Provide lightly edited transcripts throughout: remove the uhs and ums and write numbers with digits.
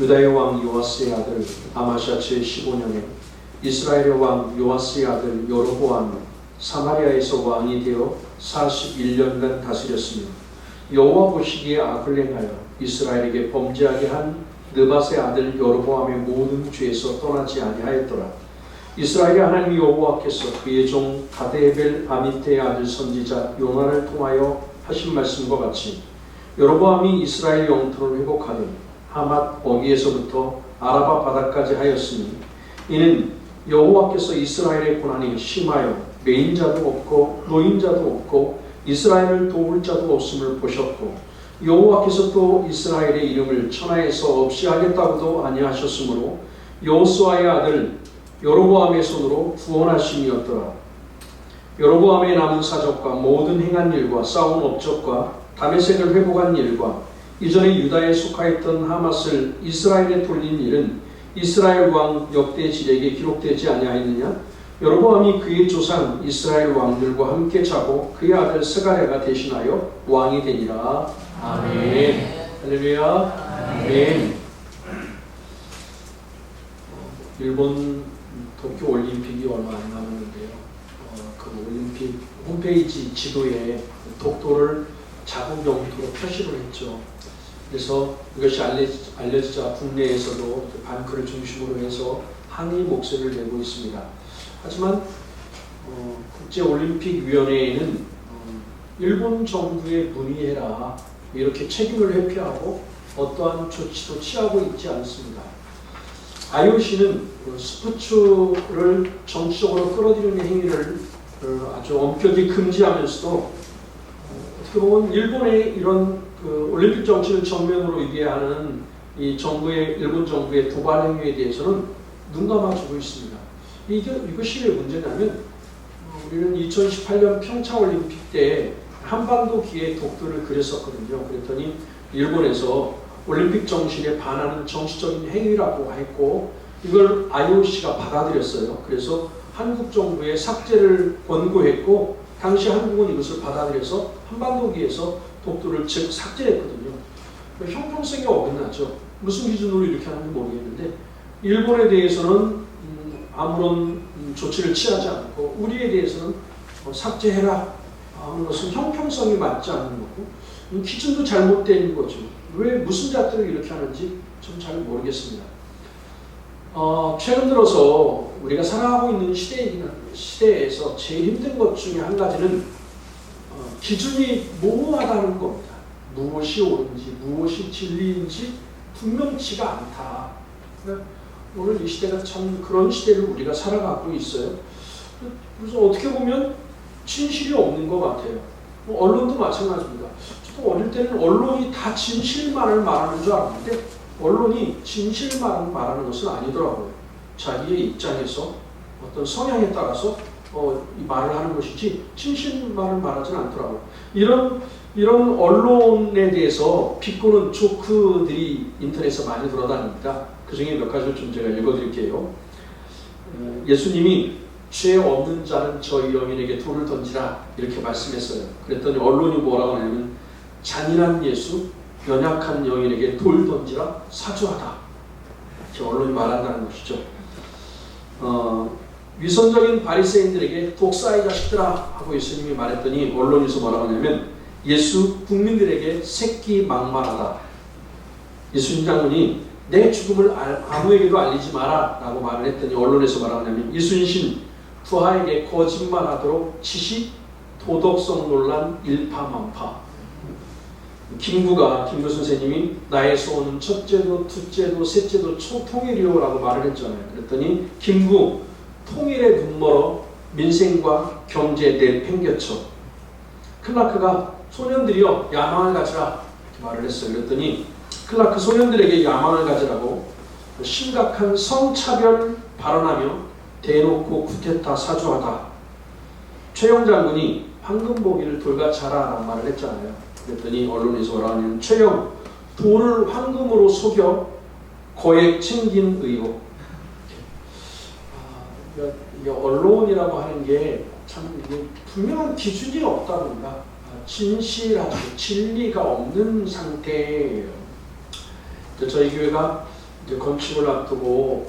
유다의 왕 요아스의 아들 아마시아 제15년에 이스라엘의 왕 요아스의 아들 여로보암이 사마리아에서 왕이 되어 41년간 다스렸으며 여호와 보시기에 악을 행하여 이스라엘에게 범죄하게 한 느밧의 아들 여로보암의 모든 죄에서 떠나지 아니하였더라. 이스라엘의 하나님 여호와께서 그의 종 가데벨 아미테의 아들 선지자 요나를 통하여 하신 말씀과 같이 여로보암이 이스라엘 영토를 회복하되 하맛 어기에서부터 아라바 바다까지 하였으니 이는 여호와께서 이스라엘의 고난이 심하여 매인자도 없고 노인자도 없고 이스라엘을 도울 자도 없음을 보셨고 여호와께서 또 이스라엘의 이름을 천하에서 없이 하겠다고도 아니하셨으므로 여호수아의 아들 여로보암의 손으로 구원하심이었더라. 여로보암의 남은 사적과 모든 행한 일과 싸운 업적과 다메섹을 회복한 일과 이전에 유다에 속하였던 하맛을 이스라엘에 돌린 일은 이스라엘 왕 역대지략에 기록되지 아니하였느냐? 여로보암이 그의 조상 이스라엘 왕들과 함께 자고 그의 아들 스가랴가 대신하여 왕이 되니라. 아멘. 할렐루야. 아멘. 일본 도쿄 올림픽이 얼마 안 남았는데요. 그 올림픽 홈페이지 지도에 독도를 자국 영토로 표시를 했죠. 그래서 이것이 알려지자 국내에서도 반크를 중심으로 해서 항의 목소리를 내고 있습니다. 하지만 국제올림픽위원회에는 일본 정부에 문의해라 이렇게 책임을 회피하고 어떠한 조치도 취하고 있지 않습니다. IOC는 스포츠를 정치적으로 끌어들이는 행위를 아주 엄격히 금지하면서도 어떻게 보면 일본의 이런 올림픽 정치를 정면으로 위배하는 이 일본 정부의 도발 행위에 대해서는 눈 감아주고 있습니다. 이것이 왜 문제냐면 우리는 2018년 평창 올림픽 때 한반도 기에 독도를 그렸었거든요. 그랬더니 일본에서 올림픽 정신에 반하는 정치적인 행위라고 했고 이걸 IOC가 받아들였어요. 그래서 한국 정부에 삭제를 권고했고 당시 한국은 이것을 받아들여서 한반도기에서 독도를 즉 삭제했거든요. 형평성이 어긋나죠. 무슨 기준으로 이렇게 하는지 모르겠는데 일본에 대해서는 아무런 조치를 취하지 않고 우리에 대해서는 삭제해라 하는 것은 형평성이 맞지 않는 거고 기준도 잘못된 거죠. 왜 무슨 잣대로 이렇게 하는지 좀 잘 모르겠습니다. 최근 들어서 우리가 살아가고 있는 시대에서 제일 힘든 것 중에 한 가지는 기준이 모호하다는 겁니다. 무엇이 옳은지 무엇이 진리인지 분명치가 않다. 오늘 이 시대가 참 그런 시대를 우리가 살아가고 있어요. 그래서 어떻게 보면 진실이 없는 것 같아요. 언론도 마찬가지입니다. 저도 어릴 때는 언론이 다 진실만을 말하는 줄 알았는데 언론이 진실만을 말하는 것은 아니더라고요. 자기의 입장에서 어떤 성향에 따라서 이 말을 하는 것이지 진실만을 말하지는 않더라고요. 이런 언론에 대해서 비꼬는 조크들이 인터넷에 많이 돌아다닙니다. 그 중에 몇 가지를 좀 제가 읽어드릴게요. 예수님이 죄 없는 자는 저 여인에게 돌을 던지라 이렇게 말씀했어요. 그랬더니 언론이 뭐라고 하냐면 잔인한 예수, 연약한 여인에게 돌 던지라 사주하다. 이렇게 언론이 말한다는 것이죠. 위선적인 바리새인들에게 독사의 자식들아 하고 예수님이 말했더니 언론에서 뭐라고 하냐면 예수 국민들에게 새끼 막말하다. 예수님 장군이 내 죽음을 아무에게도 알리지 마라 라고 말을 했더니 언론에서 말하냐면 이순신 부하에게 거짓말하도록 치시 도덕성 논란 일파만파. 김구 선생님이 나의 소원은 첫째도 둘째도 셋째도 총통일이요 라고 말을 했잖아요. 그랬더니 김구 통일에 눈멀어 민생과 경제 내팽개쳐. 클라크가 소년들이여 야망을 가지라 이렇게 말을 했어요. 그랬더니 클라크 소년들에게 야망을 가지라고 심각한 성차별 발언하며 대놓고 쿠데타 사주하다. 최영 장군이 황금보기를 돌같이 하라 라는 말을 했잖아요. 그랬더니 언론에서 뭐라냐면 최영 돌을 황금으로 속여 거액 챙긴 의혹. 언론이라고 하는 게 참 분명한 기준이 없다 보니까 진실하고 진리가 없는 상태예요. 저희 교회가 이제 건축을 앞두고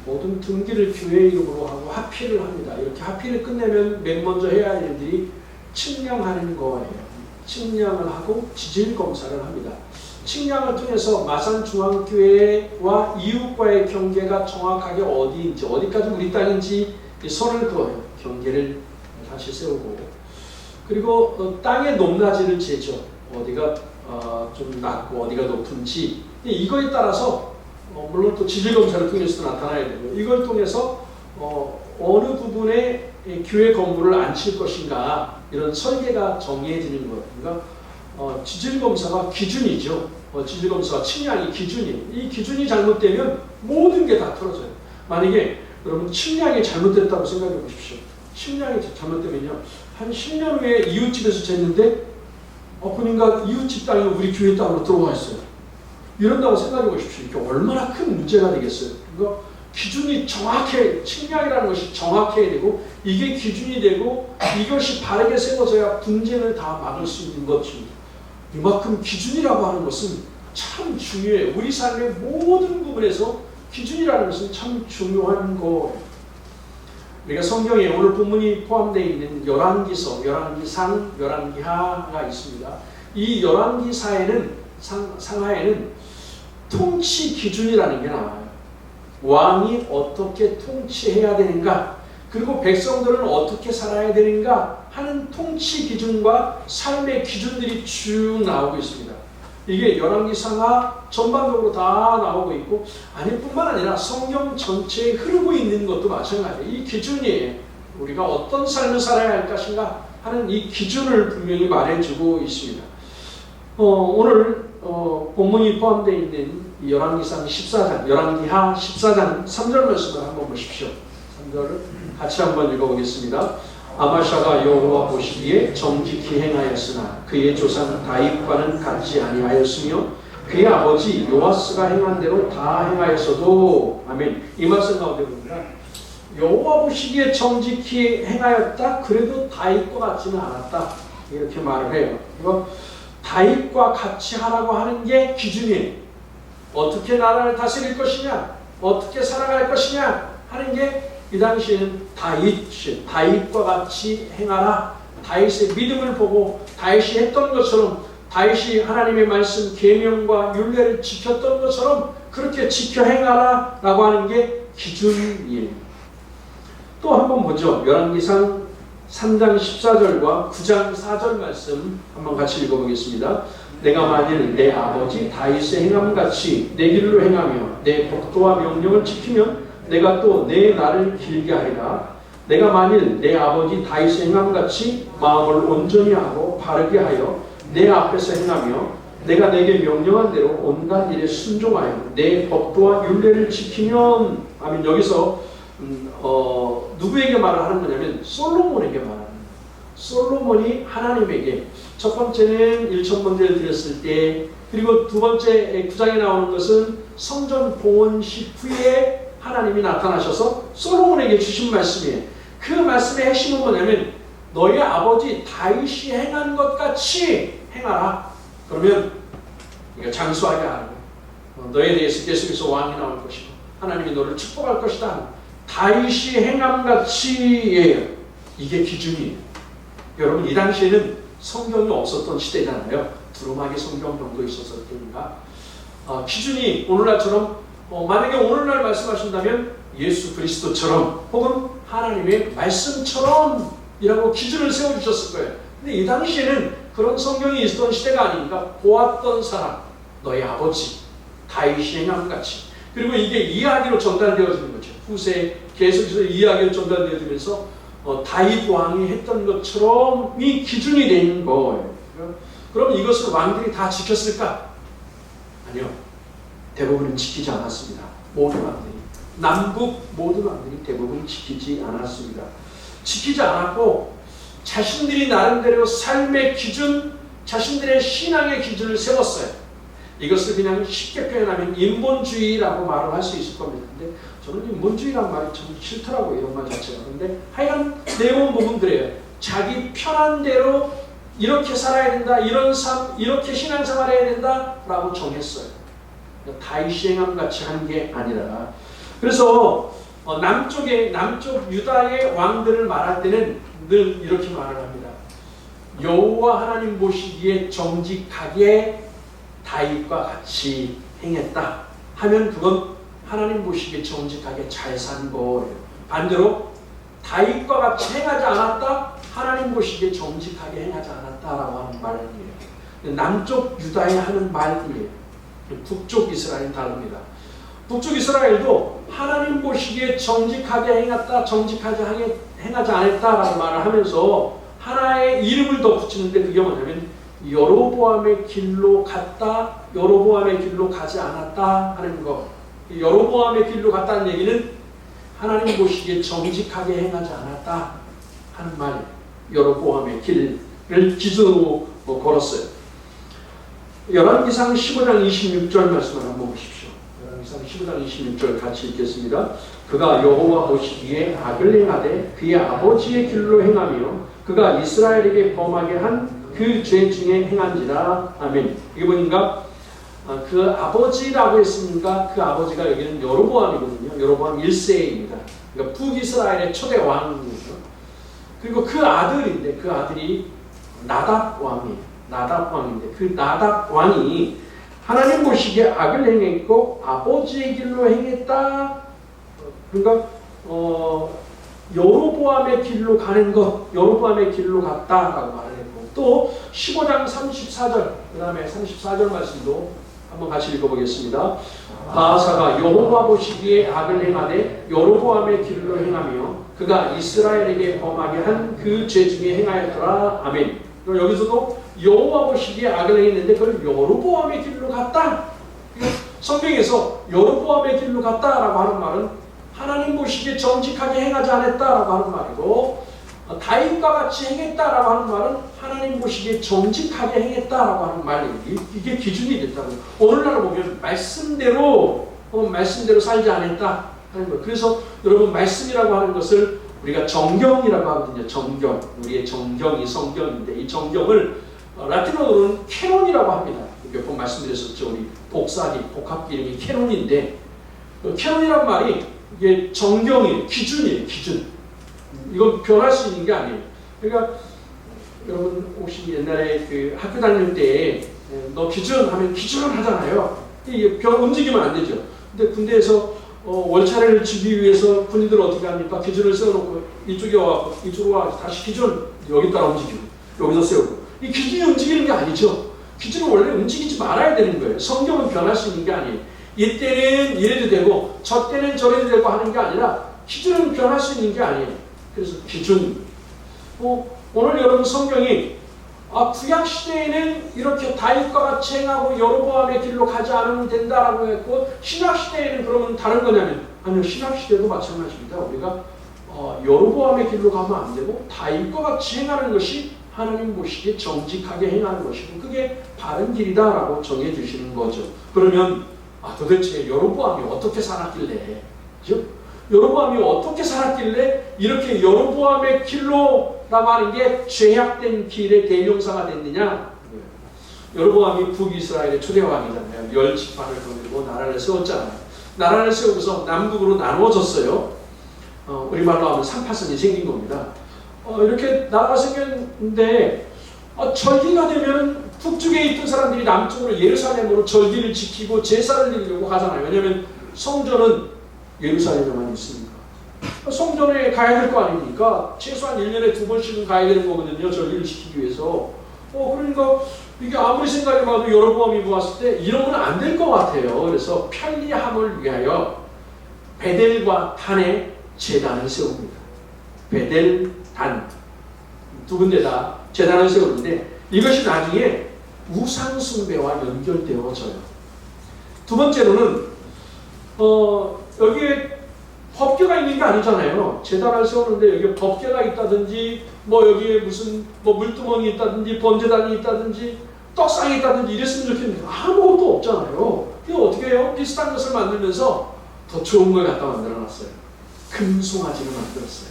모든 등기를 교회 이름으로 하고 합의를 합니다. 이렇게 합의를 끝내면 맨 먼저 해야 할 일들이 측량하는 거예요. 측량을 하고 지질 검사를 합니다. 측량을 통해서 마산중앙교회와 이웃과의 경계가 정확하게 어디인지, 어디까지 우리 땅인지 선을 그어요. 경계를 다시 세우고, 그리고 땅의 높낮이를 재죠. 어디가 좀 낮고 어디가 높은지, 이거에 따라서 물론 또 지질 검사를 통해서도 나타나야 되고, 이걸 통해서 어느 부분에 교회 건물을 앉힐 것인가, 이런 설계가 정해지는 거예요. 그러니까 지질 검사가 기준이죠. 지질 검사가 측량이 기준이에요. 이 기준이 잘못되면 모든 게 다 틀어져요. 만약에 여러분 측량이 잘못됐다고 생각해 보십시오. 측량이 잘못되면요, 한 10년 후에 이웃집에서 쟀는데 보니까 이웃집 땅이 우리 교회 땅으로 들어와 있어요. 이런다고 생각해 보십시오. 이게 얼마나 큰 문제가 되겠어요. 그러니까 기준이 정확해, 측량이라는 것이 정확해야 되고, 이게 기준이 되고 이것이 바르게 세워져야 분쟁을 다 막을 수 있는 것입니다. 이만큼 기준이라고 하는 것은 참 중요해요. 우리 삶의 모든 부분에서 기준이라는 것은 참 중요한 거예요. 우리가 성경에 오늘 본문이 포함되어 있는 열왕기서, 열왕기상, 열왕기하가 있습니다. 이 열왕기사에는 상하에는 통치 기준이라는 게 나와요. 왕이 어떻게 통치해야 되는가, 그리고 백성들은 어떻게 살아야 되는가 하는 통치 기준과 삶의 기준들이 쭉 나오고 있습니다. 이게 열왕기상하 전반적으로 다 나오고 있고, 뿐만 아니라 성경 전체에 흐르고 있는 것도 마찬가지예요. 이 기준이에요. 우리가 어떤 삶을 살아야 할 것인가 하는 이 기준을 분명히 말해주고 있습니다. 오늘 본문이 포함되어 있는 열왕기상 14장, 열왕기하 14장 3절 말씀을 한번 보십시오. 3절을 같이 한번 읽어보겠습니다. 아마샤가 여호와 보시기에 정직히 행하였으나 그의 조상 다윗과는 같지 아니하였으며 그의 아버지 요아스가 행한 대로 다 행하였어도, 아멘. 이 말씀 가운데 봅니다. 여호와 보시기에 정직히 행하였다, 그래도 다윗과 같지는 않았다, 이렇게 말을 해요. 이거 다윗과 같이 하라고 하는 게 기준이에요. 어떻게 나라를 다스릴 것이냐, 어떻게 살아갈 것이냐 하는 게 이 당시에는 다윗과 같이 행하라, 다윗의 믿음을 보고 다윗이 했던 것처럼, 다윗이 하나님의 말씀 계명과 율례를 지켰던 것처럼 그렇게 지켜 행하라 라고 하는 게 기준이에요. 또 한번 보죠. 열왕기상 3장 14절과 9장 4절 말씀 한번 같이 읽어보겠습니다. 내가 만일 내 아버지 다윗의 행함같이 내 길로 행하며 내 법도와 명령을 지키면 내가 또 내 날을 길게 하리라. 내가 만일 내 아버지 다윗의 행함같이 마음을 온전히 하고 바르게 하여 내 앞에서 행하며 내가 내게 명령한 대로 온갖 일에 순종하여 내 법도와 율례를 지키면, 아멘. 여기서 누구에게 말을 하는 거냐면 솔로몬에게 말하는 거예요. 솔로몬이 하나님에게 첫 번째는 1,000번제를 드렸을 때, 그리고 두 번째 9장에 나오는 것은 성전 봉헌식 후에 하나님이 나타나셔서 솔로몬에게 주신 말씀이에요. 그 말씀의 핵심은 뭐냐면 너의 아버지 다윗이 행한 것 같이 행하라. 그러면 이거 장수하게 하고 너에 대해서 계속해서 왕이 나올 것이고 하나님이 너를 축복할 것이다. 다윗이 행함 같이예요. 이게 기준이에요. 여러분, 이 당시에는 성경이 없었던 시대잖아요. 두루마기 성경 정도 있었을 때인가. 기준이 오늘날처럼 만약에 오늘날 말씀하신다면 예수 그리스도처럼 혹은 하나님의 말씀처럼 이라고 기준을 세워주셨을 거예요. 근데 이 당시에는 그런 성경이 있었던 시대가 아니니까 보았던 사람, 너희 아버지 다윗이 행함 같이, 그리고 이게 이야기로 전달되어지는 거죠. 후세에 계속해서 이야기로 전달되어지면서 다윗 왕이 했던 것처럼 이 기준이 된 거예요. 그럼 이것을 왕들이 다 지켰을까? 아니요. 대부분은 지키지 않았습니다. 모든 왕들이, 남북 모든 왕들이 대부분 지키지 않았습니다. 지키지 않았고 자신들이 나름대로 삶의 기준, 자신들의 신앙의 기준을 세웠어요. 이것을 그냥 쉽게 표현하면 인본주의라고 말을 할 수 있을 겁니다. 근데 저는 인본주의라는 말이 참 싫더라고요. 이런 말 자체가. 근데 하여간 내용은 부분들이에요. 자기 편한 대로 이렇게 살아야 된다, 이런 삶, 이렇게 신앙생활 해야 된다 라고 정했어요. 다윗이 행함 같이 한 게 아니라. 그래서 남쪽 유다의 왕들을 말할 때는 늘 이렇게 말을 합니다. 여호와 하나님 보시기에 정직하게 다윗과 같이 행했다 하면 그건 하나님 보시기에 정직하게 잘 산 거예요. 반대로 다윗과 같이 행하지 않았다, 하나님 보시기에 정직하게 행하지 않았다라고 하는 말이에요. 남쪽 유다에 하는 말이에요. 북쪽 이스라엘은 다릅니다. 북쪽 이스라엘도 하나님 보시기에 정직하게 행했다, 정직하게 행하지 않았다라는 말을 하면서 하나의 이름을 덧붙이는데 그게 뭐냐면 여로보암의 길로 갔다, 여로보암의 길로 가지 않았다 하는 거. 여로보암의 길로 갔다는 얘기는 하나님 보시기에 정직하게 행하지 않았다 하는 말. 여로보암의 길을 기준으로 걸었어요. 열왕기상 15장 26절 말씀을 한번 보십시오. 열왕기상 15장 26절 같이 읽겠습니다. 그가 여호와 보시기에 악을 행하되 그의 아버지의 길로 행하며 그가 이스라엘에게 범하게 한 그 죄 중에 행한지라. 아멘. 이게 보니까 그 아버지라고 했으니까 그 아버지가 여기는 여로보암이거든요. 여로보암 1세입니다. 그러니까 북이스라엘의 초대 왕이죠. 그리고 그 아들인데 그 아들이 나답 왕이에요. 나답 왕인데 그 나답 왕이 하나님 보시기에 악을 행했고 아버지의 길로 행했다. 그러니까 여로보암의 길로 가는 것, 여로보암의 길로 갔다라고 말을 했고, 또 15장 34절, 그 다음에 34절 말씀도 한번 같이 읽어보겠습니다. 바하사가 여호와 보시기에 악을 행하되 여로보암의 길로 행하며 그가 이스라엘에게 범하게 한 그 죄 중에 행하였더라. 아멘. 여기서도 여호와 보시기에 악을 행했는데 그걸 여로보암의 길로 갔다. 성경에서 여로보암의 길로 갔다라고 하는 말은 하나님 보시기에 정직하게 행하지 않았다라고 하는 말이고, 다윗과 같이 행했다라고 하는 말은 하나님 보시기에 정직하게 행했다라고 하는 말이에요. 이게 기준이 됐다고요. 오늘날 보면 말씀대로 살지 않았다 하는 거예요. 그래서 여러분 말씀이라고 하는 것을 우리가 정경이라고 하거든요. 정경. 우리의 정경이 성경인데 이 정경을 라틴어로는 캐논이라고 합니다. 몇 번 말씀드렸었죠. 우리 복사기, 복합기 이름이 캐논인데 캐논이란 말이 이게 정경이에요. 기준이에요. 기준. 이건 변할 수 있는 게 아니에요. 그러니까 여러분 혹시 옛날에 그 학교 다닐 때 너 기준 하면 기준을 하잖아요. 이게 움직이면 안 되죠. 근데 군대에서 월차를 주기 위해서 군인들 어떻게 합니까? 기준을 세워놓고 이쪽에 와서 이쪽으로 와 다시 기준 여기 따라 움직이고 여기서 세우고 이 기준이 움직이는 게 아니죠. 기준은 원래 움직이지 말아야 되는 거예요. 성경은 변할 수 있는 게 아니에요. 이때는 이래도 되고 저 때는 저래도 되고 하는 게 아니라 기준은 변할 수 있는 게 아니에요. 그래서 기준. 오늘 여러분 성경이 구약 시대에는 이렇게 다윗과 같이 행하고 여로보암의 길로 가지 않으면 된다라고 했고 신약 시대에는 그러면 다른 거냐면 아니요, 신약 시대도 마찬가지입니다. 우리가 여로보암의 길로 가면 안 되고 다윗과 같이 행하는 것이 하나님 보시기에 정직하게 행하는 것이고 그게 바른 길이다라고 정해주시는 거죠. 그러면 도대체 여로보암이 어떻게 살았길래, 그죠? 여로보암이 어떻게 살았길래 이렇게 여로보암의 길로라고 하는 게 죄악된 길의 대명사가 됐느냐? 여로보암이 북이스라엘의 초대왕이잖아요. 10지파를 거느리고 나라를 세웠잖아요. 나라를 세우고서 남북으로 나누어졌어요. 우리말로 하면 3파선이 생긴 겁니다. 이렇게 나라가 생겼는데 절기가 되면 북쪽에 있던 사람들이 남쪽으로 예루살렘으로 절기를 지키고 제사를 드리려고 가잖아요. 왜냐하면 성전은 예루살렘에만 있으니까. 성전에 가야 될 거 아닙니까? 최소한 1년에 2번씩은 가야 되는 거거든요. 절기를 지키기 위해서. 그러니까 이게 아무리 생각해봐도 여로보암이 보았을 때 이러면 안 될 것 같아요. 그래서 편리함을 위하여 베델과 단에 제단을 세웁니다. 베델, 단 두 군데다 제단을 세우는데 이것이 나중에 우상 숭배와 연결되어져요. 두 번째로는 여기에 법궤가 있는 게 아니잖아요. 제단을 세우는데 여기에 법궤가 있다든지 여기에 무슨 물두멍이 있다든지 번제단이 있다든지 떡상이 있다든지 이랬으면 좋겠는데 아무것도 없잖아요. 이거 어떻게 해요? 비슷한 것을 만들면서 더 좋은 걸 갖다 만들어놨어요. 금송아지를 만들었어요.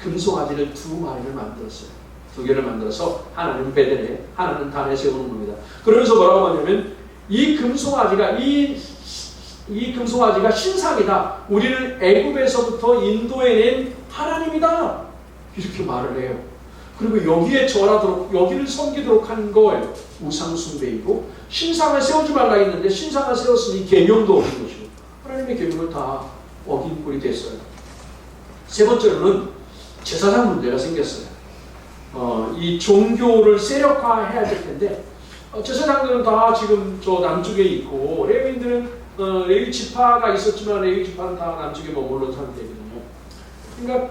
금송아지를 2마리를 만들었어요. 2개를 만들어서 하나는 베델에 하나는 단에 세우는 겁니다. 그러면서 뭐라고 하냐면 이 금송아지가 이 이 금송아지가 신상이다. 우리를 애굽에서부터 인도해낸 하나님이다. 이렇게 말을 해요. 그리고 여기에 절하도록, 여기를 섬기도록 한 걸 우상숭배이고, 신상을 세우지 말라 했는데 신상을 세웠으니 계명도 어긴 것이고, 하나님의 계명을 다 어긴 꼴이 됐어요. 세 번째로는 제사장 문제가 생겼어요. 이 종교를 세력화해야 될 텐데, 제사장들은 다 지금 저 남쪽에 있고, 레위인들은 레위 지파가 있었지만 레위 지파는 다 남쪽에 머무른 상태거든요. 그러니까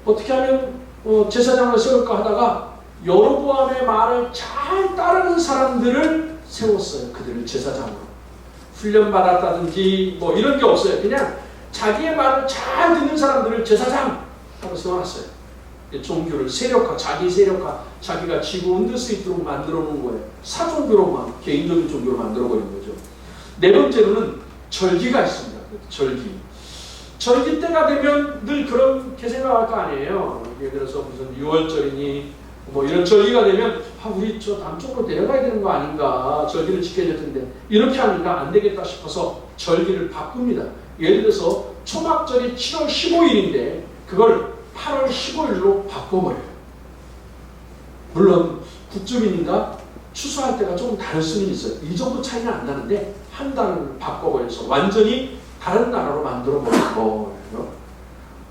어떻게 하면 제사장을 세울까 하다가 여로보암의 말을 잘 따르는 사람들을 세웠어요. 그들을 제사장으로. 훈련받았다든지 뭐 이런 게 없어요. 그냥 자기의 말을 잘 듣는 사람들을 제사장 하고 세워놨어요. 종교를 세력화, 자기 세력화, 자기가 지고 흔들 수 있도록 만들어 놓은 거예요. 사종교로만, 개인적인 종교로 만들어 버린 거죠. 네 번째로는 절기가 있습니다. 절기 때가 되면 늘 그렇게 생각할 거 아니에요. 예를 들어서 무슨 6월절이니 뭐 이런 절기가 되면 우리 저 남쪽으로 내려가야 되는 거 아닌가, 절기를 지켜야 될 텐데 이렇게 하니까 안 되겠다 싶어서 절기를 바꿉니다. 예를 들어서 초막절이 7월 15일인데 그걸 8월 15일로 바꿔버려요. 물론 국주민인가 추수할 때가 조금 다를 수는 있어요. 이 정도 차이는 안 나는데 한 달을 바꿔버려서 완전히 다른 나라로 만들어버린 거예요.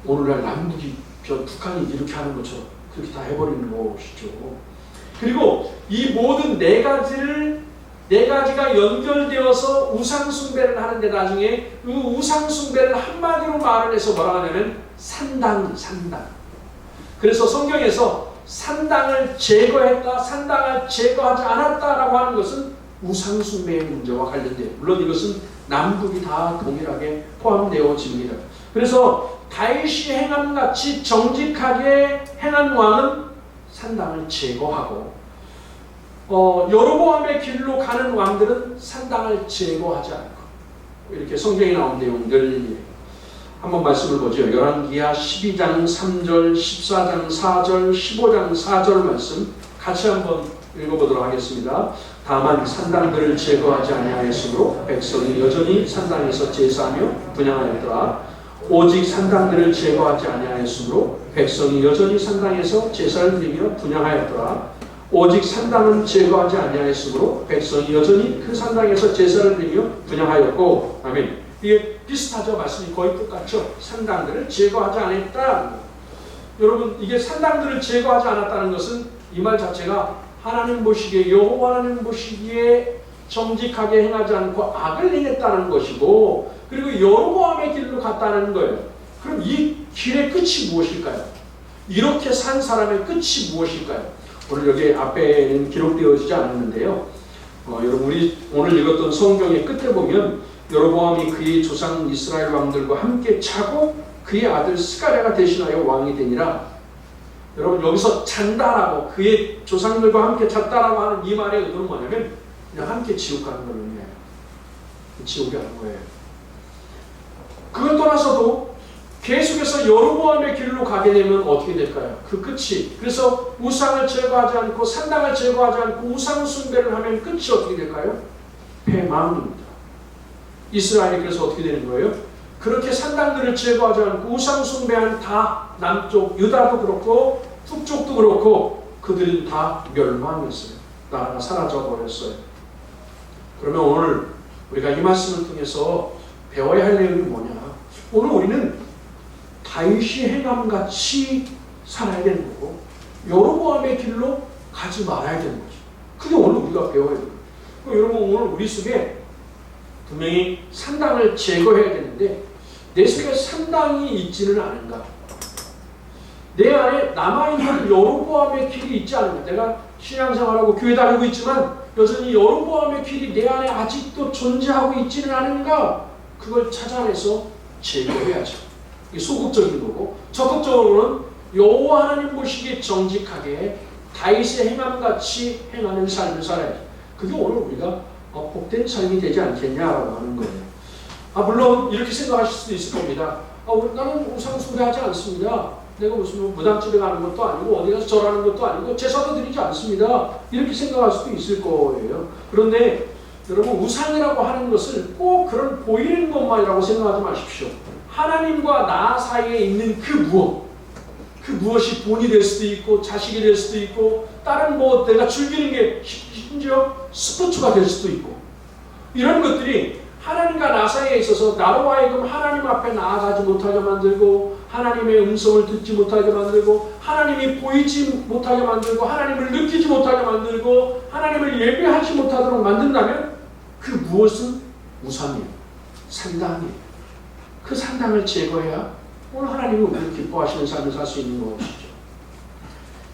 오늘날 남북이 북한이 이렇게 하는 것처럼 그렇게 다 해버리는 것이죠. 그리고 이 모든 네 가지가 연결되어서 우상숭배를 하는데 나중에 그 우상숭배를 한마디로 말을 해서 뭐라 하냐면 산당. 그래서 성경에서 산당을 제거했다, 산당을 제거하지 않았다라고 하는 것은 우상숭배의 문제와 관련돼요. 물론 이것은 남북이 다 동일하게 포함되어집니다. 그래서 다윗이 행함같이 정직하게 행한 왕은 산당을 제거하고 여로보암의 길로 가는 왕들은 산당을 제거하지 않고, 이렇게 성경에 나온 내용들 한번 말씀을 보죠. 열왕기하 12장 3절, 14장 4절, 15장 4절 말씀 같이 한번 읽어보도록 하겠습니다. 다만 산당들을 제거하지 아니하였으므로 백성이 여전히 산당에서 제사하며 분향하였더라. 오직 산당들을 제거하지 아니하였으므로 백성이 여전히 산당에서 제사를 드리며 분향하였더라. 오직 산당은 제거하지 아니하였으므로 백성이 여전히 그 산당에서 제사를 드리며 분향하였고. 아멘. 이게 비슷하죠? 말씀이 거의 똑같죠? 산당들을 제거하지 않았다. 여러분, 이게 산당들을 제거하지 않았다는 것은 이 말 자체가 하나님 보시기에, 여호와 하나님 보시기에 정직하게 행하지 않고 악을 행했다는 것이고, 그리고 여로보암의 길로 갔다는 거예요. 그럼 이 길의 끝이 무엇일까요? 이렇게 산 사람의 끝이 무엇일까요? 오늘 여기 앞에는 기록되어지지 않았는데요. 여러분, 우리 오늘 읽었던 성경의 끝에 보면 여로보암이 그의 조상 이스라엘 왕들과 함께 자고 그의 아들 스가랴가 대신하여 왕이 되니라. 여러분, 여기서 잔다라고, 그의 조상들과 함께 잤다라고 하는 이 말의 의도는 뭐냐면 그냥 함께 지옥 가는 걸 의미해요. 지옥에 가는 거예요. 그걸 떠나서도 계속해서 여로보암의 길로 가게 되면 어떻게 될까요? 그 끝이, 그래서 우상을 제거하지 않고 산당을 제거하지 않고 우상 숭배를 하면 끝이 어떻게 될까요? 패망입니다. 이스라엘이 그래서 어떻게 되는 거예요? 그렇게 산당들을 제거하지 않고 우상 숭배한 다 남쪽 유다도 그렇고 북쪽도 그렇고 그들은 다 멸망했어요. 나라가 사라져 버렸어요. 그러면 오늘 우리가 이 말씀을 통해서 배워야 할 내용이 뭐냐? 오늘 우리는 다윗이 행함같이 살아야 되는 거고 여로보암의 길로 가지 말아야 되는 거죠. 그게 오늘 우리가 배워야 돼요. 여러분, 오늘 우리 속에 분명히 산당을 제거해야 되는데 내 속에 산당이 있지는 않은가? 내 안에 남아있는 여로보암의 길이 있지 않은가? 내가 신앙생활하고 교회 다니고 있지만 여전히 여로보암의 길이 내 안에 아직도 존재하고 있지는 않은가? 그걸 찾아내서 제거해야죠. 이게 소극적인 거고, 적극적으로는 여호와 하나님 보시기에 정직하게 다윗의 행함같이 행하는 삶을 살아야죠. 그게 오늘 우리가 복된 삶이 되지 않겠냐라고 하는 거예요. 물론 이렇게 생각하실 수도 있을 겁니다. 나는 우상 숭배하지 않습니다. 내가 무슨 무당집에 가는 것도 아니고 어디 가서 절하는 것도 아니고 제사도 드리지 않습니다. 이렇게 생각할 수도 있을 거예요. 그런데 여러분 우상이라고 하는 것을 꼭 그런 보이는 것만이라고 생각하지 마십시오. 하나님과 나 사이에 있는 그 무엇이 돈이 될 수도 있고 자식이 될 수도 있고 다른 뭐 내가 즐기는 게 심지어 스포츠가 될 수도 있고 이런 것들이 하나님과 나 사이에 있어서 나로 하여금 하나님 앞에 나아가지 못하게 만들고 하나님의 음성을 듣지 못하게 만들고 하나님이 보이지 못하게 만들고 하나님을 느끼지 못하게 만들고 하나님을 예배하지 못하도록 만든다면 그 무엇은 우상이에요. 산당이에요. 그 산당을 제거해야 오늘 하나님이 우리를 기뻐하시는 삶을 살 수 있는 것이죠.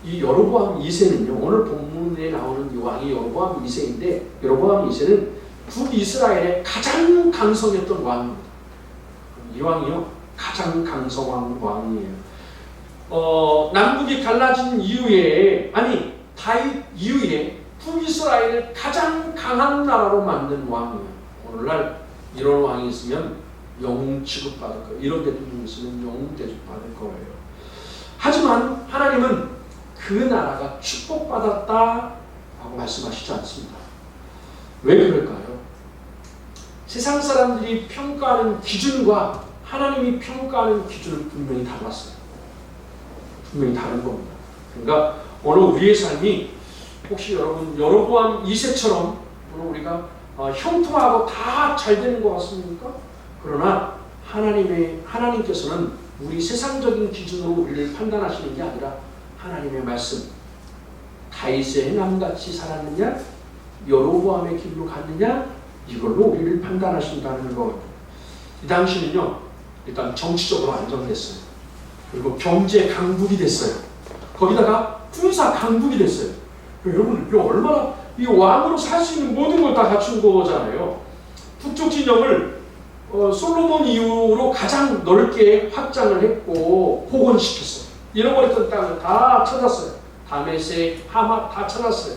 이 여로보암 2세는요. 오늘 본문에 나오는 이 왕이 여로보암 2세인데 여로보암 2세는 북이스라엘의 가장 강성했던 왕입니다. 이 왕이요. 가장 강성한 왕이에요. 남북이 갈라진 이후에 다윗 이후에 북이스라엘을 가장 강한 나라로 만든 왕이에요. 오늘날 이런 왕이 있으면 영웅 취급받을 거예요. 이런 대통령이 있으면 영웅 대접받을 거예요. 하지만 하나님은 그 나라가 축복받았다라고 말씀하시지 않습니다. 왜 그럴까요? 세상 사람들이 평가하는 기준과 하나님이 평가하는 기준은 분명히 달랐어요. 분명히 다른 겁니다. 그러니까 오늘 우리의 삶이 혹시 여러분 여로보암 2세처럼 오늘 우리가 형통하고 다 잘 되는 것 같습니까? 그러나 하나님께서는 우리 세상적인 기준으로 우리를 판단하시는 게 아니라 하나님의 말씀 다윗의 행함같이 살았느냐 여로보암의 길로 갔느냐 이걸로 우리를 판단하신다는 것. 이 당시는요 일단 정치적으로 안정됐어요. 그리고 경제 강국이 됐어요. 거기다가 군사 강국이 됐어요. 여러분 이게 얼마나 이 왕으로 살 수 있는 모든 걸 다 갖춘 거잖아요. 북쪽 진영을 솔로몬 이후로 가장 넓게 확장을 했고 복원시켰어요. 잃어버렸던 땅을 다 찾았어요. 다메섹, 하맛 다 찾았어요.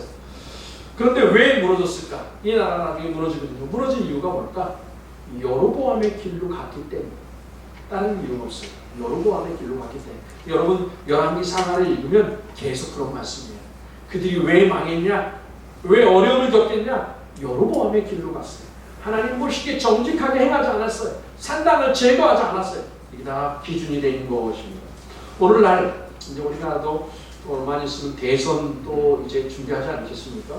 그런데 왜 무너졌을까? 이 나라 나중에 무너지거든요. 무너진 이유가 뭘까? 여로보암의 길로 갔기 때문에. 다른 이유가 없어요. 여로보암의 길로 갔기 때문에. 여러분 열왕기 상하를 읽으면 계속 그런 말씀이에요. 그들이 왜 망했냐? 왜 어려움을 겪겠냐? 여로보암의 길로 갔어요. 하나님 멋있게 정직하게 행하지 않았어요. 산당을 제거하지 않았어요. 이게 다 기준이 되는 것입니다. 오늘날 이제 우리나라도 얼마 있으면 대선도 이제 준비하지 않겠습니까?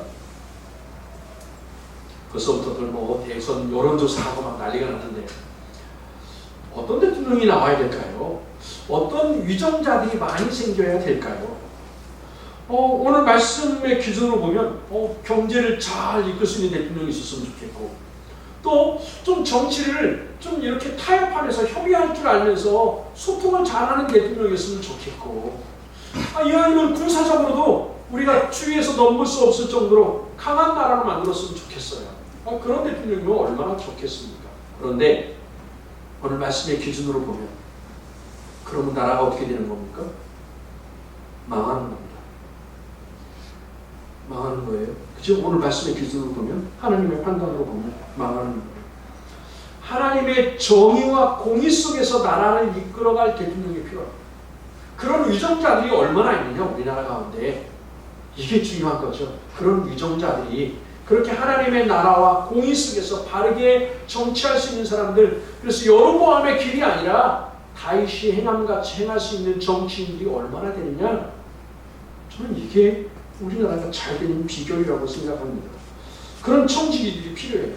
벌써부터들 뭐 대선 여론조사하고 막 난리가 났는데 어떤 대통령이 나와야 될까요? 어떤 위정자들이 많이 생겨야 될까요? 오늘 말씀의 기준으로 보면 경제를 잘 이끌 수 있는 대통령이 있었으면 좋겠고 또 좀 정치를 좀 이렇게 타협하면서 협의할 줄 알면서 소통을 잘하는 대통령이었으면 좋겠고 이왕이면 군사적으로도 우리가 주위에서 넘볼 수 없을 정도로 강한 나라를 만들었으면 좋겠어요. 그런 대통령이면 얼마나 좋겠습니까? 그런데 오늘 말씀의 기준으로 보면 그러면 나라가 어떻게 되는 겁니까? 망하는 겁니다. 망하는 거예요. 그죠? 오늘 말씀의 기준으로 보면 하나님의 판단으로 보면 망하는 거예요. 하나님의 정의와 공의 속에서 나라를 이끌어갈 대통령이 필요합니다. 그런 위정자들이 얼마나 있느냐 우리나라 가운데. 이게 중요한 거죠. 그런 위정자들이 그렇게 하나님의 나라와 공의 속에서 바르게 정치할 수 있는 사람들. 그래서 여로보암의 길이 아니라 다윗이 행함같이 행할 수 있는 정치인들이 얼마나 되느냐. 저는 이게 우리나라가 잘 되는 비결이라고 생각합니다. 그런 청지기들이 필요해요.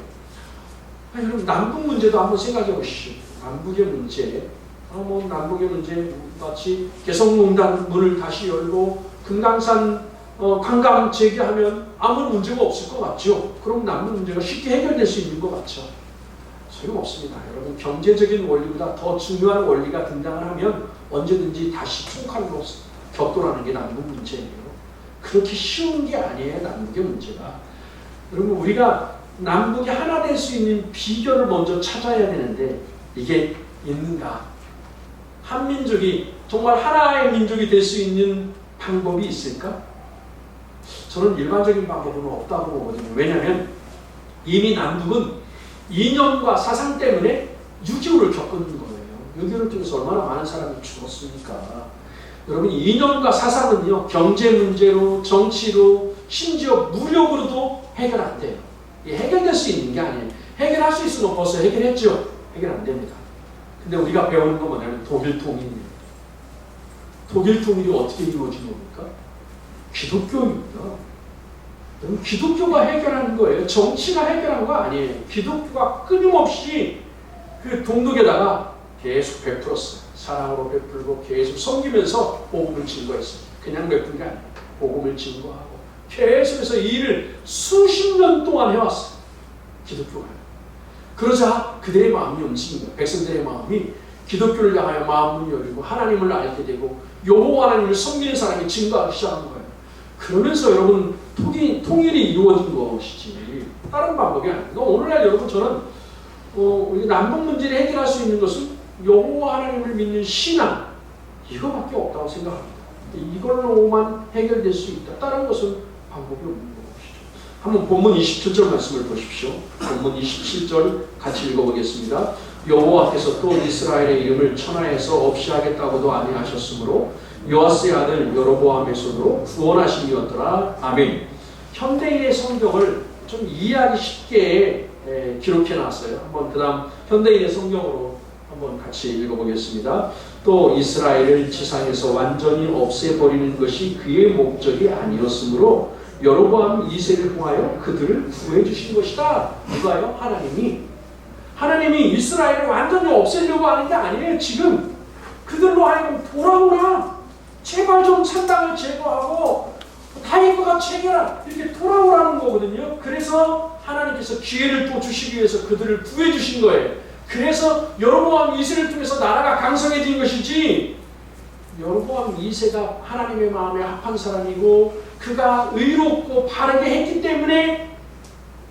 여러분 남북 문제도 한번 생각해 보시죠. 남북의 문제, 남북의 문제 마치 개성공단 문을 다시 열고 금강산 관광 재개하면 아무 문제가 없을 것 같죠. 그럼 남북 문제가 쉽게 해결될 수 있는 것 같죠. 소용없습니다. 여러분 경제적인 원리보다 더 중요한 원리가 등장을 하면 언제든지 다시 총칼로 격돌하는 게 남북 문제예요. 그렇게 쉬운 게 아니에요. 남북의 문제가. 여러분 우리가 남북이 하나 될 수 있는 비결을 먼저 찾아야 되는데 이게 있는가? 한민족이 정말 하나의 민족이 될 수 있는 방법이 있을까? 저는 일반적인 방법은 없다고 보거든요. 왜냐하면 이미 남북은 이념과 사상 때문에 6.25를 겪은 거예요. 6.25를 통해서 얼마나 많은 사람이 죽었습니까? 여러분 이념과 사상은요 경제 문제로 정치로 심지어 무력으로도 해결 안 돼요. 해결될 수 있는 게 아니에요. 해결할 수 있으면 벌써 해결했죠. 해결 안 됩니다. 근데 우리가 배우는 건 뭐냐면 독일 통일입니다. 독일 통일이 어떻게 이루어진 겁니까? 기독교입니다. 기독교가 해결하는 거예요. 정치가 해결한 거 아니에요. 기독교가 끊임없이 그 동독에다가 계속 베풀었어요. 사랑으로 베풀고 계속 섬기면서 복음을 증거했어요. 그냥 베푼 게 아니에요. 복음을 증거하고 계속해서 이 일을 수십 년 동안 해왔어요. 기독교가. 그러자 그들의 마음이 움직인 거예요. 백성들의 마음이 기독교를 향하여 마음을 열리고 하나님을 알게 되고 여호와 하나님을 섬기는 사람이 증거하기 시작한 거예요. 그러면서 여러분 통일이 이루어진 것이지 다른 방법이 아닙니다. 오늘날 여러분 저는 우리 남북 문제를 해결할 수 있는 것은 여호와 하나님을 믿는 신앙 이거밖에 없다고 생각합니다. 이걸로만 해결될 수 있다. 다른 것은 방법이 없는 것이죠. 한번 본문 27절 말씀을 보십시오. 본문 27절 같이 읽어보겠습니다. 여호와께서 또 이스라엘의 이름을 천하에서 없이 하겠다고도 아니하셨으므로 요아스의 아들 여로보암의 손으로 구원하심이었더라. 아멘. 현대인의 성경을 좀 이해하기 쉽게 기록해 놨어요. 한번 그 다음 현대인의 성경으로 한번 같이 읽어보겠습니다. 또 이스라엘을 지상에서 완전히 없애버리는 것이 그의 목적이 아니었으므로 여로보암 2세를 통하여 그들을 구해 주신 것이다. 누가요? 하나님이 이스라엘을 완전히 없애려고 하는 게 아니에요. 지금 그들로 하여금 돌아오라. 제발 좀 산당을 제거하고 다윗과 체결하 이렇게 돌아오라는 거거든요. 그래서 하나님께서 기회를 또 주시기 위해서 그들을 구해 주신 거예요. 그래서 여로보암 2세를 통해서 나라가 강성해진 것이지 여로보암 2세가 하나님의 마음에 합한 사람이고 그가 의롭고 바르게 했기 때문에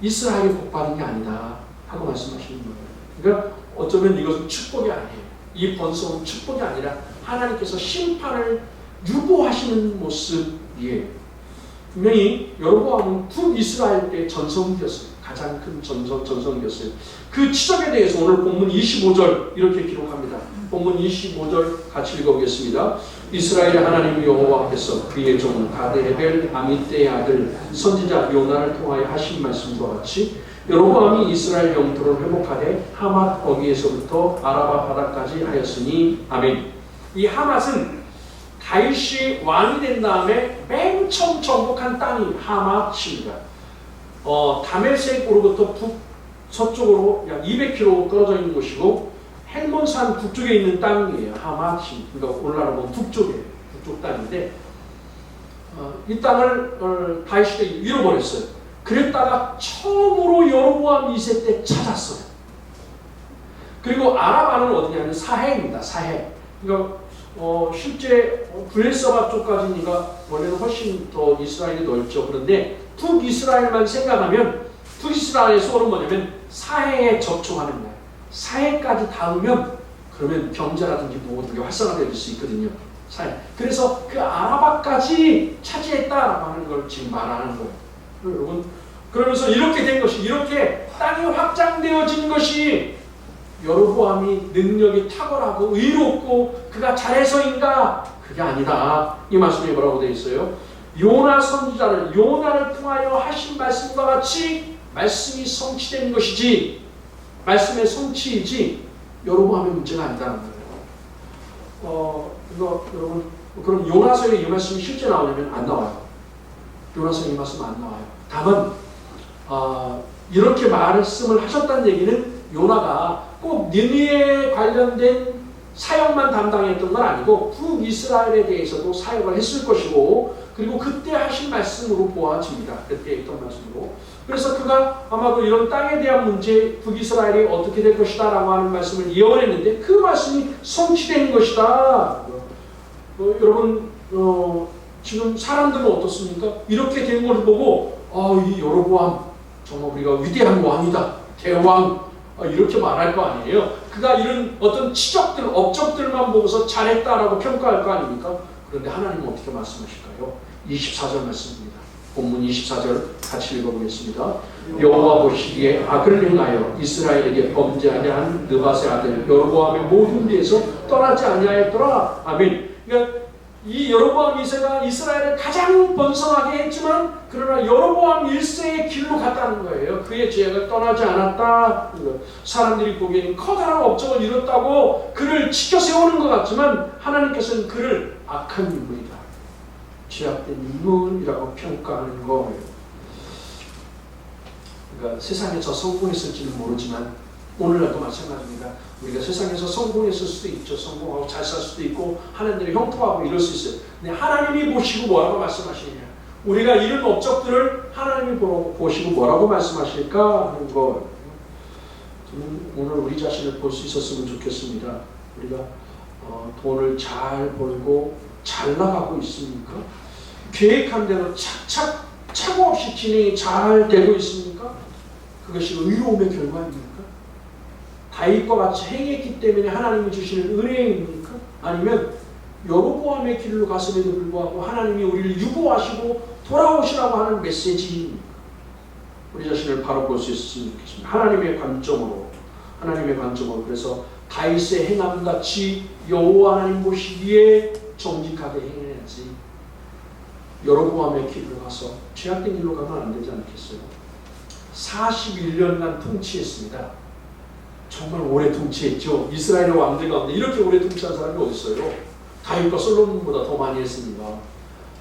이스라엘이 복받은 게 아니다 하고 말씀하시는 거예요. 그러니까 어쩌면 이것은 축복이 아니에요. 이 번성은 축복이 아니라 하나님께서 심판을 유보하시는 모습이에요. 분명히 여로보암은 북이스라엘 때 전성기였어요. 가장 큰 전성기였어요. 그 치적에 대해서 오늘 본문 25절 이렇게 기록합니다. 본문 25절 같이 읽어보겠습니다. 이스라엘의 하나님 여호와께서 그의 종 가드헤벨 아미떼의 아들 선지자 요나를 통하여 하신 말씀과 같이 여로보암이 이스라엘 영토를 회복하되 하맛 거기에서부터 아라바 바다까지 하였으니 아멘. 이 하맛은 다윗이 왕이 된 다음에 맨 처음 정복한 땅이 하맛입니다. 다메섹으로부터 북서쪽으로 약 200km 떨어져 있는 곳이고 헬몬산 북쪽에 있는 땅이에요. 하맛이. 그러니까 오늘날로 북쪽이에요. 북쪽 땅인데 이 땅을 다윗이 잃어버렸어요. 그랬다가 처음으로 여로보암 2세 때 찾았어요. 그리고 아라바는 어디냐면 사해입니다. 사해. 그러니까 실제 브엘사바 쪽까지니까 원래는 훨씬 더 이스라엘이 넓죠. 그런데 북이스라엘만 생각하면 북이스라엘의 소원은 뭐냐면 사해에 접촉하는 거예요. 사해까지 닿으면 그러면 경제라든지 모든 게 활성화될 수 있거든요. 사해. 그래서 그 아라바까지 차지했다라고 하는 걸 지금 말하는 거예요. 여러분 그러면서 이렇게 된 것이 이렇게 땅이 확장되어진 것이 여로보암이 능력이 탁월하고 의롭고 그가 잘해서인가? 그게 아니다. 이 말씀에 뭐라고 되어 있어요? 요나 선지자를 요나를 통하여 하신 말씀과 같이 말씀이 성취된 것이지 말씀의 성취이지 여로보암의 문제가 아니다는 거예요. 이거 여러분 그럼 요나서에 이 말씀이 실제 나오냐면 안 나와요. 요나서에 이 말씀 안 나와요. 다만 이렇게 말씀을 하셨다는 얘기는 요나가 꼭 니느웨에 관련된 사역만 담당했던 건 아니고 북이스라엘에 대해서도 사역을 했을 것이고 그리고 그때 하신 말씀으로 보아집니다. 그때 했던 말씀으로. 그래서 그가 아마도 이런 땅에 대한 문제 북이스라엘이 어떻게 될 것이다 라고 하는 말씀을 예언했는데 그 말씀이 성취된 것이다. 여러분 지금 사람들은 어떻습니까? 이렇게 된 걸 보고 이 여로보암 정말 우리가 위대한 왕이다. 대왕 이렇게 말할 거 아니에요. 그가 이런 어떤 치적들, 업적들만 보고서 잘했다라고 평가할 거 아닙니까? 그런데 하나님은 어떻게 말씀하실까요? 24절 말씀입니다. 본문 24절 같이 읽어보겠습니다. 여호와 보시기에 악을 행하여 이스라엘에게 범죄하게 한 느밧의 아들 여로보암의 모든 데에서 떠나지 아니하였더라. 아멘. 그러니까 이 여로보암 2세가 이스라엘을 가장 번성하게 했지만 그러나 여로보암 1세의 길로 갔다는 거예요. 그의 죄악을 떠나지 않았다. 사람들이 보기에는 커다란 업적을 이뤘다고 그를 지켜 세우는 것 같지만 하나님께서는 그를 악한 인물이다, 죄악된 인물이라고 평가하는 거예요. 그러니까 세상에서 성공했을지는 모르지만 오늘날도 마찬가지입니다. 우리가 세상에서 성공했을 수도 있죠. 성공하고 잘 살 수도 있고 하나님들이 형통하고 이럴 수 있어요. 근데 하나님이 보시고 뭐라고 말씀하시느냐, 우리가 이룬 업적들을 하나님이 보시고 뭐라고 말씀하실까 하는 거. 저는 오늘 우리 자신을 볼 수 있었으면 좋겠습니다. 우리가 돈을 잘 벌고 잘 나가고 있습니까? 계획한 대로 착착 착오 없이 진행이 잘 되고 있습니까? 그것이 의로움의 결과입니까? 다윗과 같이 행했기 때문에 하나님이 주시는 은혜입니까? 아니면 여로보암의 길로 갔음에도 불구하고 하나님이 우리를 유보하시고 돌아오시라고 하는 메시지입니까? 우리 자신을 바로 볼 수 있었으면 좋겠습니다. 하나님의 관점으로. 그래서 다윗의 행함같이 여호와 하나님 보시기에 정직하게 행해야지 여로보암의 길로 가서 죄악된 길로 가면 안 되지 않겠어요? 41년간 통치했습니다. 정말 오래 통치했죠. 이스라엘의 왕들 가운데 이렇게 오래 통치한 사람이 어디 있어요? 다윗과 솔로몬보다 더 많이 했습니다.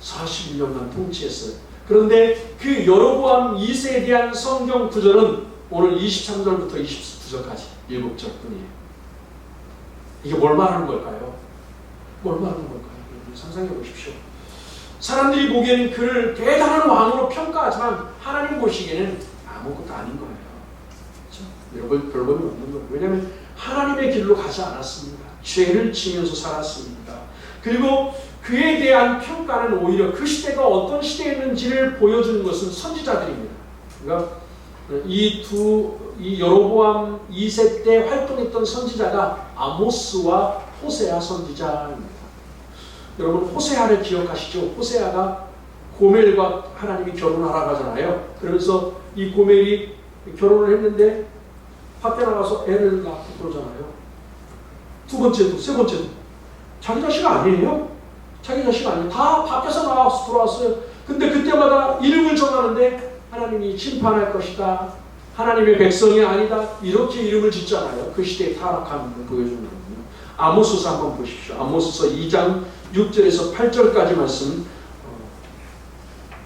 41년간 통치했어요. 그런데 그 여로보암 2세에 대한 성경 구절은 오늘 23절부터 29절까지 7절뿐이에요. 이게 뭘 말하는 걸까요? 뭘 말하는 걸까요? 상상해 보십시오. 사람들이 보기에는 그를 대단한 왕으로 평가하지만 하나님 보시기에는 아무것도 아닌 거예요. 그렇죠? 별볼이 없는 거예요. 왜냐하면 하나님의 길로 가지 않았습니다. 죄를 지면서 살았습니다. 그리고 그에 대한 평가는 오히려 그 시대가 어떤 시대였는지를 보여주는 것은 선지자들입니다. 그러니까 이 여로보암 2세 때 활동했던 선지자가 아모스와 호세아 선지자입니다. 여러분 호세아를 기억하시죠? 호세아가 고멜과 하나님이 결혼하라고 하잖아요. 그래서 이 고멜이 결혼을 했는데 밖에 나가서 애를 낳고 그러잖아요. 두 번째도 세 번째도 자기 자식 아니에요. 자기 자식 아니에요. 다 밖에서 나와서 들어왔어요. 근데 그때마다 이름을 정하는데 하나님이 심판할 것이다, 하나님의 백성이 아니다, 이렇게 이름을 짓잖아요. 그 시대의 타락함을 보여주는 거거든요. 아모스서 한번 보십시오. 아모스서 2장 6절에서 8절까지 말씀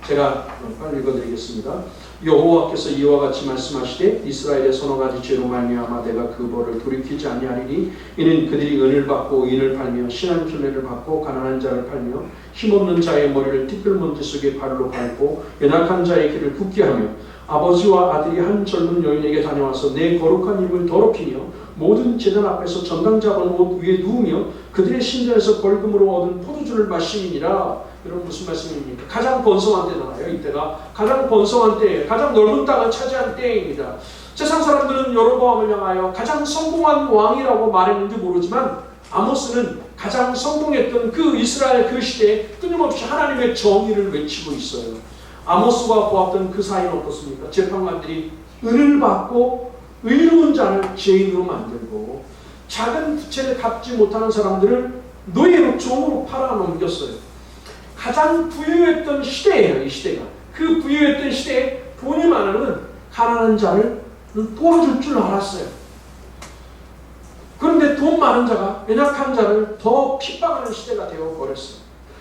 제가 빨리 읽어드리겠습니다. 여호와께서 이와 같이 말씀하시되 이스라엘의 서너 가지 죄로 말미암아 내가 그 벌을 돌이키지 아니하리니 이는 그들이 은을 받고 인을 팔며 신한 순례를 받고 가난한 자를 팔며 힘없는 자의 머리를 티끌먼지 속에 발로 밟고 연약한 자의 길을 굳게 하며 아버지와 아들이 한 젊은 여인에게 다녀와서 내 거룩한 입을 더럽히며 모든 제단 앞에서 전당 잡은 옷 위에 누우며 그들의 신전에서 벌금으로 얻은 포도주를 마시니라. 여러분 무슨 말씀입니까? 가장 번성한 때잖아요. 이때가 가장 번성한 때예요. 가장 넓은 땅을 차지한 때입니다. 세상 사람들은 여로보암을 향하여 가장 성공한 왕이라고 말했는지 모르지만 아모스는 가장 성공했던 그 이스라엘 그 시대에 끊임없이 하나님의 정의를 외치고 있어요. 아모스와 보았던 그 사이는 어떻습니까? 재판관들이 은을 받고 의로운 자를 죄인으로 만들고 작은 부채를 갚지 못하는 사람들을 노예로 종으로 팔아넘겼어요. 가장 부유했던 시대예요. 이 시대가. 그 부유했던 시대에 돈이 많으면 가난한 자를 도와줄 줄 알았어요. 그런데 돈 많은 자가 연약한 자를 더 핍박하는 시대가 되어버렸어요.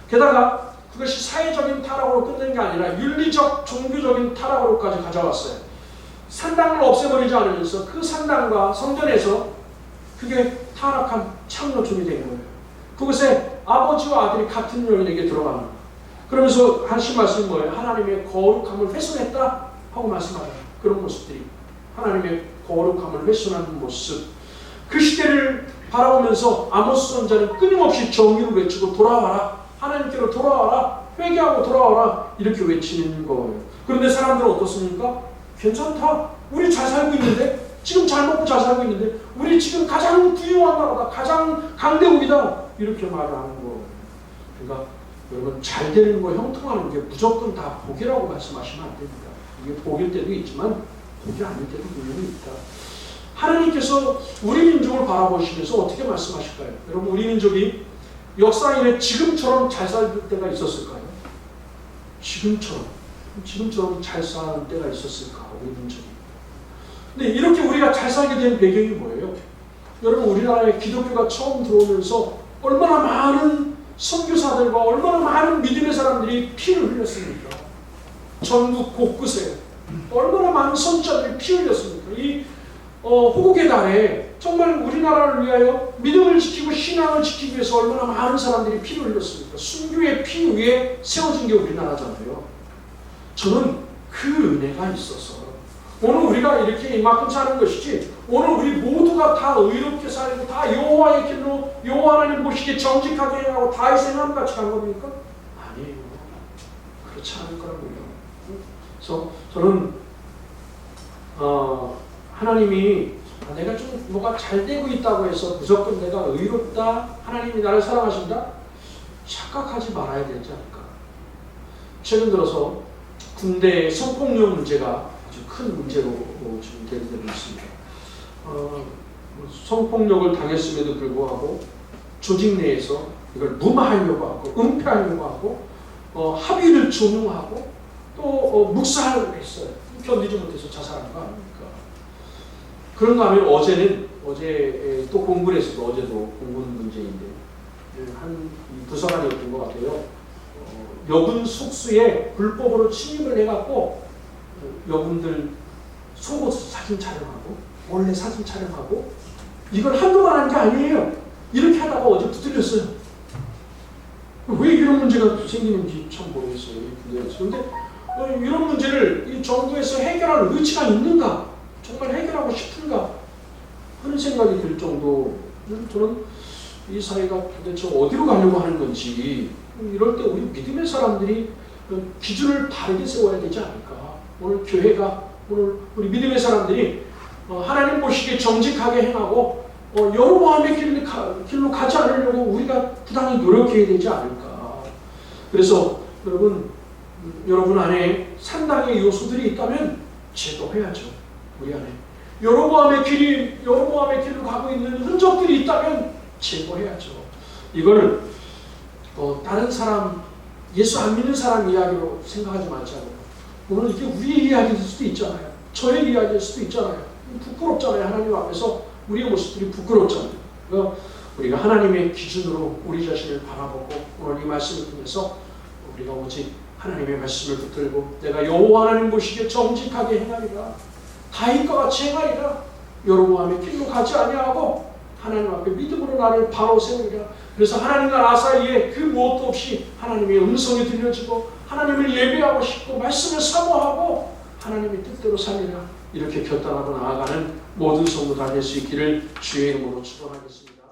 게다가 그것이 사회적인 타락으로 끝낸 게 아니라 윤리적, 종교적인 타락으로까지 가져왔어요. 산당을 없애버리지 않으면서 그 산당과 성전에서 그게 타락한 창노촌이 된 거예요. 그것에 아버지와 아들이 같은 여인에게 들어가는 거예요. 그러면서 하신 말씀이 뭐예요? 하나님의 거룩함을 훼손했다 하고 말씀하잖아요. 그런 모습들이 하나님의 거룩함을 훼손하는 모습. 그 시대를 바라보면서 아모스 선지자는 끊임없이 정의를 외치고 돌아와라, 하나님께로 돌아와라, 회개하고 돌아와라 이렇게 외치는 거예요. 그런데 사람들은 어떻습니까? 괜찮다. 우리 잘 살고 있는데, 지금 잘 먹고 잘 살고 있는데, 우리 지금 가장 부유한 나라다, 가장 강대국이다 이렇게 말을 하는 거예요. 그러니까 여러분 잘 되는 거, 형통하는 게 무조건 다 복이라고 말씀하시면 안 됩니다. 이게 복일 때도 있지만 복이 아닐 때도 분명히 있다. 하나님께서 우리 민족을 바라보시면서 어떻게 말씀하실까요? 여러분 우리 민족이 역사인의 지금처럼 잘 살 때가 있었을까요? 지금처럼 잘 사는 때가 있었을까? 의문적이. 근데 이렇게 우리가 잘 살게 된 배경이 뭐예요? 여러분, 우리나라에 기독교가 처음 들어오면서 얼마나 많은 선교사들과 얼마나 많은 믿음의 사람들이 피를 흘렸습니까? 전국 곳곳에 얼마나 많은 선지자들이 피 흘렸습니까? 이 호국의 달에 정말 우리나라를 위하여 믿음을 지키고 신앙을 지키기 위해서 얼마나 많은 사람들이 피를 흘렸습니까? 순교의 피 위에 세워진 게 우리나라잖아요. 저는 그 은혜가 있어서 오늘 우리가 이렇게 이만큼 사는 것이지, 오늘 우리 모두가 다 의롭게 살고 다 여호와의 길로 여호와 하나님 보시기에 정직하게 하고 다 희생함 같이 간 겁니까? 아니에요. 그렇지 않을 거라고요. 그래서 저는 하나님이 내가 좀 뭐가 잘 되고 있다고 해서 무조건 내가 의롭다, 하나님이 나를 사랑하신다, 착각하지 말아야 되지 않을까. 최근 들어서 군대 성폭력 문제가 아주 큰 문제로 지금 대두되고 있습니다. 성폭력을 당했음에도 불구하고 조직 내에서 이걸 무마하려고 하고 은폐하려고 하고 합의를 종용하고 또 묵살을 했어요. 견디지 못해서 자살한 거 아닙니까? 그런가 하면 어제 또 공군에서도 어제도 공군 문제인데 한 부사관이었던 것 같아요. 여군 숙소에 불법으로 침입을 해갖고 여군들 속옷 사진 촬영하고 몰래 사진 촬영하고 이걸 한동안 한 게 아니에요. 이렇게 하다가 어제 두드렸어요. 왜 이런 문제가 생기는지 참 모르겠어요. 그런데 이런 문제를 이 정부에서 해결할 의지가 있는가? 정말 해결하고 싶은가? 하는 생각이 들 정도는 저는 이 사회가 도대체 어디로 가려고 하는 건지, 이럴 때 우리 믿음의 사람들이 기준을 다르게 세워야 되지 않을까. 오늘 교회가, 오늘 우리 믿음의 사람들이 하나님 보시기에 정직하게 행하고 여로보암의 길로 가지 않으려고 우리가 부단히 노력해야 되지 않을까. 그래서 여러분 안에 상당의 요소들이 있다면 제거해야죠. 우리 안에 여로보암의 길로 가고 있는 흔적들이 있다면 제거해야죠. 이걸 다른 사람, 예수 안 믿는 사람 이야기로 생각하지 말자고요. 오늘 이게 우리의 이야기일 수도 있잖아요. 저의 이야기일 수도 있잖아요. 부끄럽잖아요. 하나님 앞에서 우리의 모습들이 부끄럽잖아요. 그러니까 우리가 하나님의 기준으로 우리 자신을 바라보고 오늘 이 말씀을 통해서 우리가 오직 하나님의 말씀을 붙들고 내가 여호와 하나님 보시기에 정직하게 행하리라, 다윗과 같이 행하리라, 여로보암의 길로 가지 아니하고 하나님 앞에 믿음으로 나를 바로 세우리라. 그래서 하나님과 나 사이에 그 무엇도 없이 하나님의 음성이 들려지고 하나님을 예배하고 싶고 말씀을 사모하고 하나님의 뜻대로 살리라. 이렇게 결단하고 나아가는 모든 성도 다 될 수 있기를 주의 이름으로 축원하겠습니다.